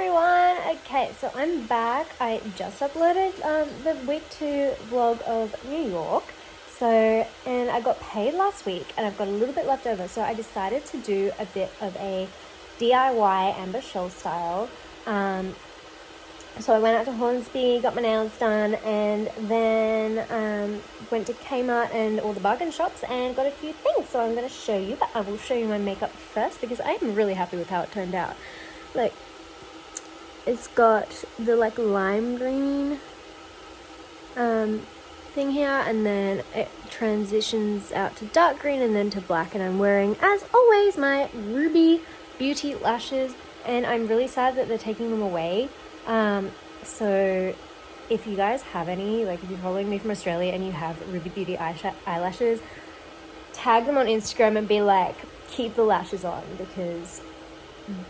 everyone. Okay, so I'm back. I just uploaded the week 2 vlog of New York. And I got paid last week and I've got a little bit left over. So I decided to do a bit of a DIY Amber Shawl style. So I went out to Hornsby, got my nails done, and then went to Kmart and all the bargain shops and got a few things. So I'm going to show you, but I will show you my makeup first because I am really happy with how it turned out. Like, it's got the like lime green thing here, and then it transitions out to dark green and then to black, and I'm wearing, as always, my Ruby Beauty lashes, and I'm really sad that they're taking them away. So if you guys have any, like if you're following me from Australia and you have Ruby Beauty eyelashes, tag them on Instagram and be like, keep the lashes on, because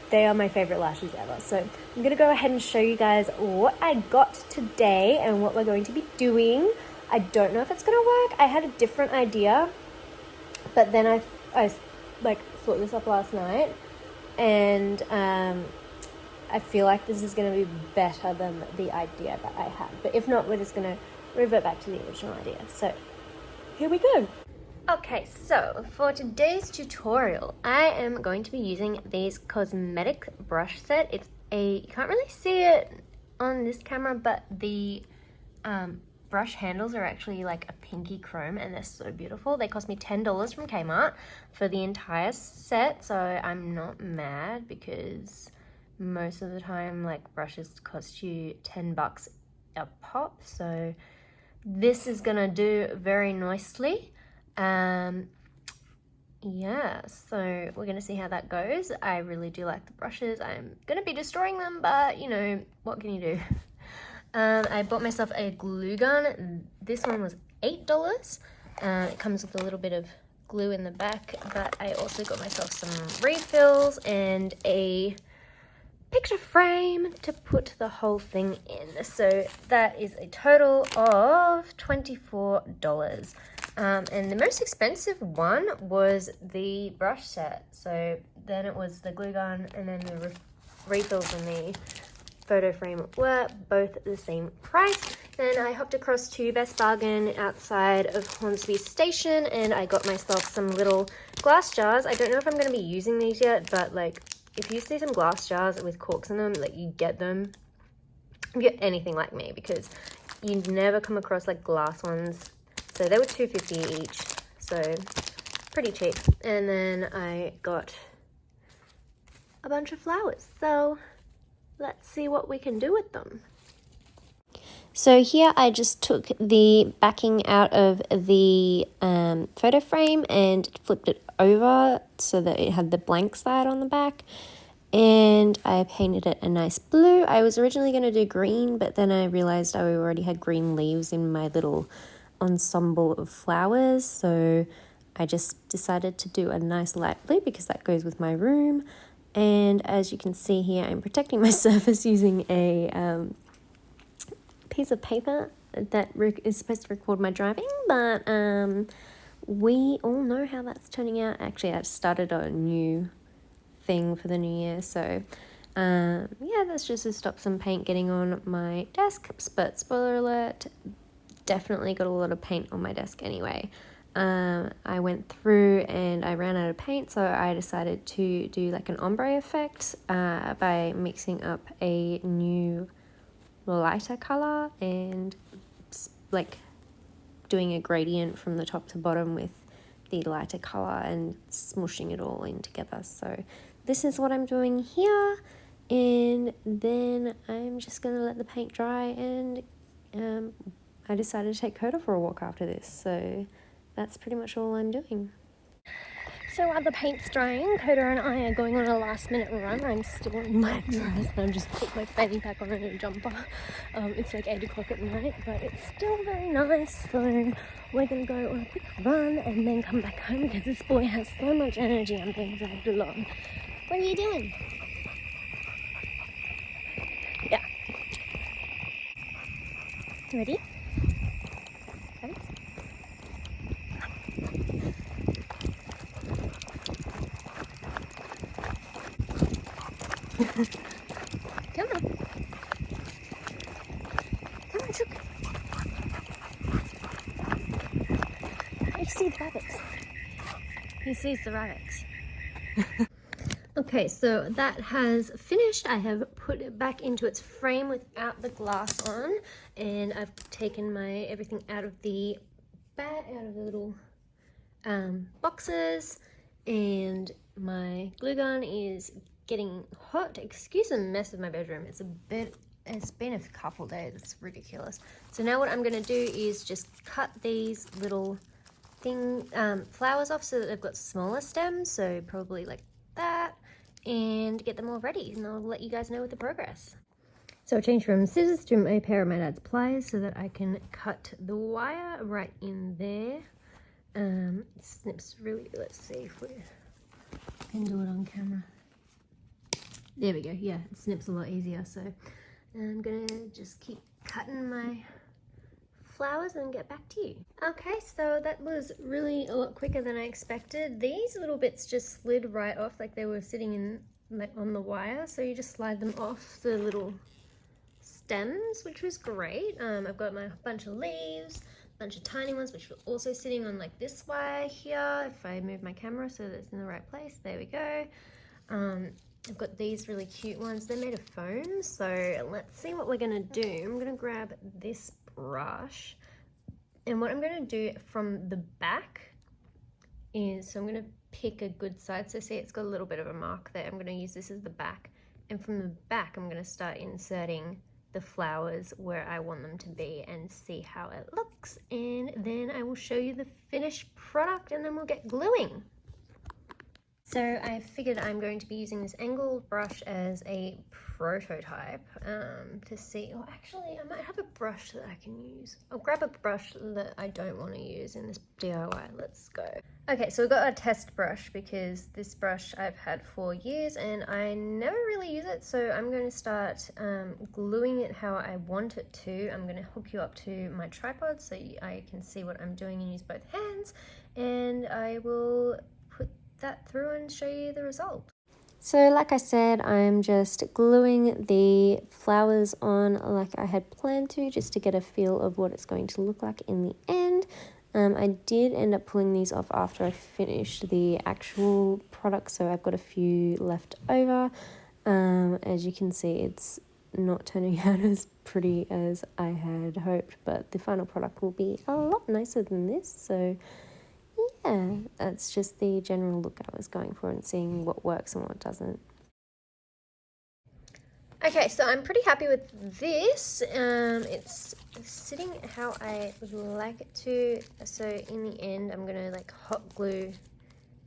they are my favorite lashes ever. So I'm gonna go ahead and show you guys what I got today and what we're going to be doing. I don't know if it's gonna work. I had a different idea, but then I like thought this up last night, and I feel like this is going to be better than the idea that I had. But if not, we're just going to revert back to the original idea. So here we go. Okay, so for today's tutorial, I am going to be using these cosmetic brush set. You can't really see it on this camera, but the brush handles are actually like a pinky chrome and they're so beautiful. They cost me $10 from Kmart for the entire set, so I'm not mad because most of the time like brushes cost you $10 a pop, so this is gonna do very nicely. Yeah, so we're gonna see how that goes. I really do like the brushes. I'm gonna be destroying them, but you know, what can you do? I bought myself a glue gun. This one was $8. It comes with a little bit of glue in the back, but I also got myself some refills and a picture frame to put the whole thing in. So that is a total of $24. And the most expensive one was the brush set. So then it was the glue gun, and then the refills and the photo frame were both the same price. Then I hopped across to Best Bargain outside of Hornsby Station and I got myself some little glass jars. I don't know if I'm going to be using these yet, but like, if you see some glass jars with corks in them, like, you get them. You get anything like me, because you never come across like glass ones. So they were $2.50 each, so pretty cheap. And then I got a bunch of flowers, so let's see what we can do with them. So here I just took the backing out of the photo frame and flipped it over so that it had the blank side on the back, and I painted it a nice blue. I was originally going to do green, but then I realized I already had green leaves in my little ensemble of flowers, so I just decided to do a nice light blue because that goes with my room. And as you can see here, I'm protecting my surface using a piece of paper that is supposed to record my driving, but we all know how that's turning out. Actually, I started a new thing for the new year, so yeah, that's just to stop some paint getting on my desk. But spoiler alert, definitely got a lot of paint on my desk anyway. I went through and I ran out of paint, so I decided to do like an ombre effect by mixing up a new lighter color and like doing a gradient from the top to bottom with the lighter color and smushing it all in together. So this is what I'm doing here, and then I'm just gonna let the paint dry, and I decided to take Coda for a walk after this, so that's pretty much all I'm doing. So while the paint's drying, Coda and I are going on a last minute run. I'm still in my dress and I've just put my fanny pack on and a jumper. It's like 8 o'clock at night, but it's still very nice. So we're going to go on a quick run and then come back home because this boy has so much energy and being dragged along. What are you doing? Yeah. Ready? Come on. Come on, Chook. I see the rabbits. He sees the rabbits. Okay, so that has finished. I have put it back into its frame without the glass on, and I've taken my everything out of the little boxes, and my glue gun is getting hot. Excuse the mess of my bedroom. It's been a couple days. It's ridiculous. So now what I'm gonna do is just cut these little flowers off so that they've got smaller stems, so probably like that, and get them all ready, and I'll let you guys know with the progress. So I changed from scissors to a pair of my dad's pliers so that I can cut the wire right in there. It snips really, let's see if we can do it on camera. There we go. Yeah, it snips a lot easier. So I'm gonna just keep cutting my flowers and get back to you. Okay, so that was really a lot quicker than I expected. These little bits just slid right off like they were sitting in like on the wire, so you just slide them off the little stems, which was great. I've got my bunch of leaves, bunch of tiny ones which were also sitting on like this wire here. If I move my camera so that it's in the right place, there we go. I've got these really cute ones. They're made of foam, so let's see what we're gonna do. I'm gonna grab this brush, and what I'm going to do from the back is, so I'm going to pick a good side, so see it's got a little bit of a mark there. I'm going to use this as the back, and from the back I'm going to start inserting the flowers where I want them to be and see how it looks, and then I will show you the finished product, and then we'll get gluing. So I figured I'm going to be using this angled brush as a prototype to see, or actually I might have a brush that I can use. I'll grab a brush that I don't want to use in this DIY. Let's go. Okay, so we've got a test brush because this brush I've had for years and I never really use it, so I'm going to start gluing it how I want it to. I'm going to hook you up to my tripod so I can see what I'm doing and use both hands, and I will put that through and show you the result. So like I said, I'm just gluing the flowers on like I had planned to, just to get a feel of what it's going to look like in the end. I did end up pulling these off after I finished the actual product, so I've got a few left over. As you can see, it's not turning out as pretty as I had hoped, but the final product will be a lot nicer than this, so yeah, that's just the general look I was going for and seeing what works and what doesn't. Okay, so I'm pretty happy with this. It's sitting how I would like it to. So in the end, I'm gonna like hot glue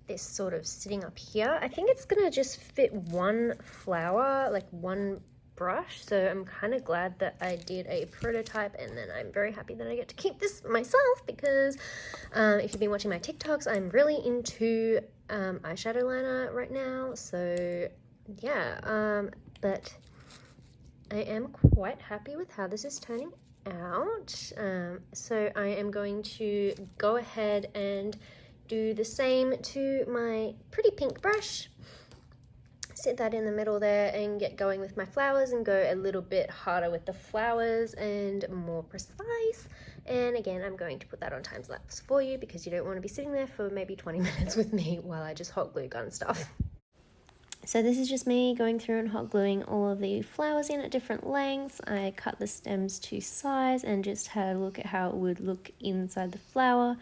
this sort of sitting up here. I think it's gonna just fit one flower, like one brush, so I'm kind of glad that I did a prototype, and then I'm very happy that I get to keep this myself because if you've been watching my TikToks, I'm really into eyeshadow liner right now, so yeah, but I am quite happy with how this is turning out. So I am going to go ahead and do the same to my pretty pink brush. Sit that in the middle there and get going with my flowers and go a little bit harder with the flowers and more precise. And again, I'm going to put that on time lapse for you because you don't want to be sitting there for maybe 20 minutes with me while I just hot glue gun stuff. So this is just me going through and hot gluing all of the flowers in at different lengths. I cut the stems to size and just had a look at how it would look inside the flower.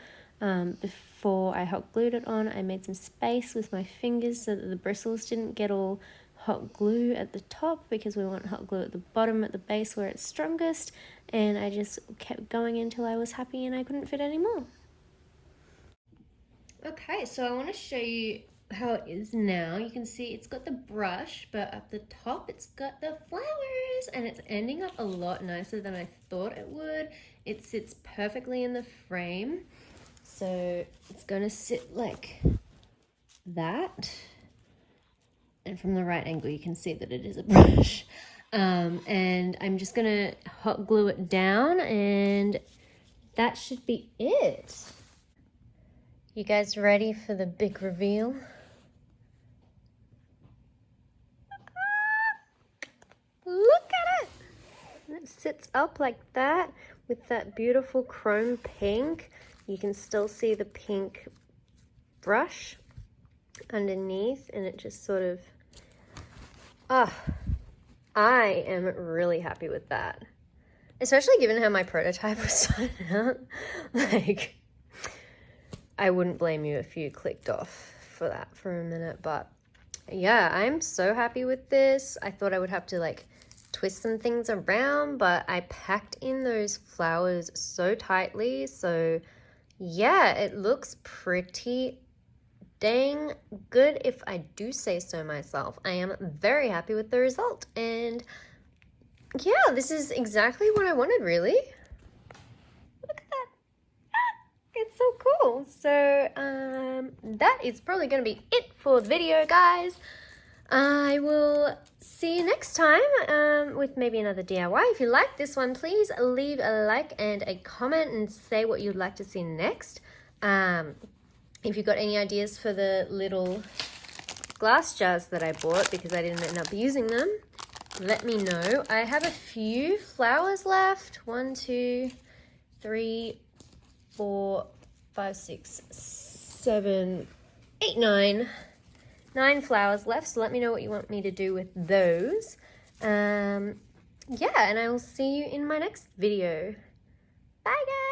Before I hot glued it on, I made some space with my fingers so that the bristles didn't get all hot glue at the top, because we want hot glue at the bottom at the base where it's strongest, and I just kept going until I was happy and I couldn't fit anymore. Okay, so I want to show you how it is now. You can see it's got the brush, but at the top it's got the flowers, and it's ending up a lot nicer than I thought it would. It sits perfectly in the frame. So it's going to sit like that, and from the right angle you can see that it is a brush, and I'm just going to hot glue it down, and that should be it. You guys ready for the big reveal? Ooh. sits up like that with that beautiful chrome pink. You can still see the pink brush underneath, and it just sort of, I am really happy with that. Especially given how my prototype was starting out. Like, I wouldn't blame you if you clicked off for that for a minute, but yeah, I'm so happy with this. I thought I would have to like twist some things around, but I packed in those flowers so tightly. So yeah, it looks pretty dang good if I do say so myself. I am very happy with the result, and yeah, this is exactly what I wanted, really. Look at that. It's so cool. So that is probably going to be it for the video, guys. I will see you next time with maybe another DIY. If you like this one, please leave a like and a comment and say what you'd like to see next. If you've got any ideas for the little glass jars that I bought because I didn't end up using them, let me know. I have a few flowers left. 1, 2, 3, 4, 5, 6, 7, 8, 9. 9 flowers left, so let me know what you want me to do with those. Yeah, and I will see you in my next video. Bye, guys!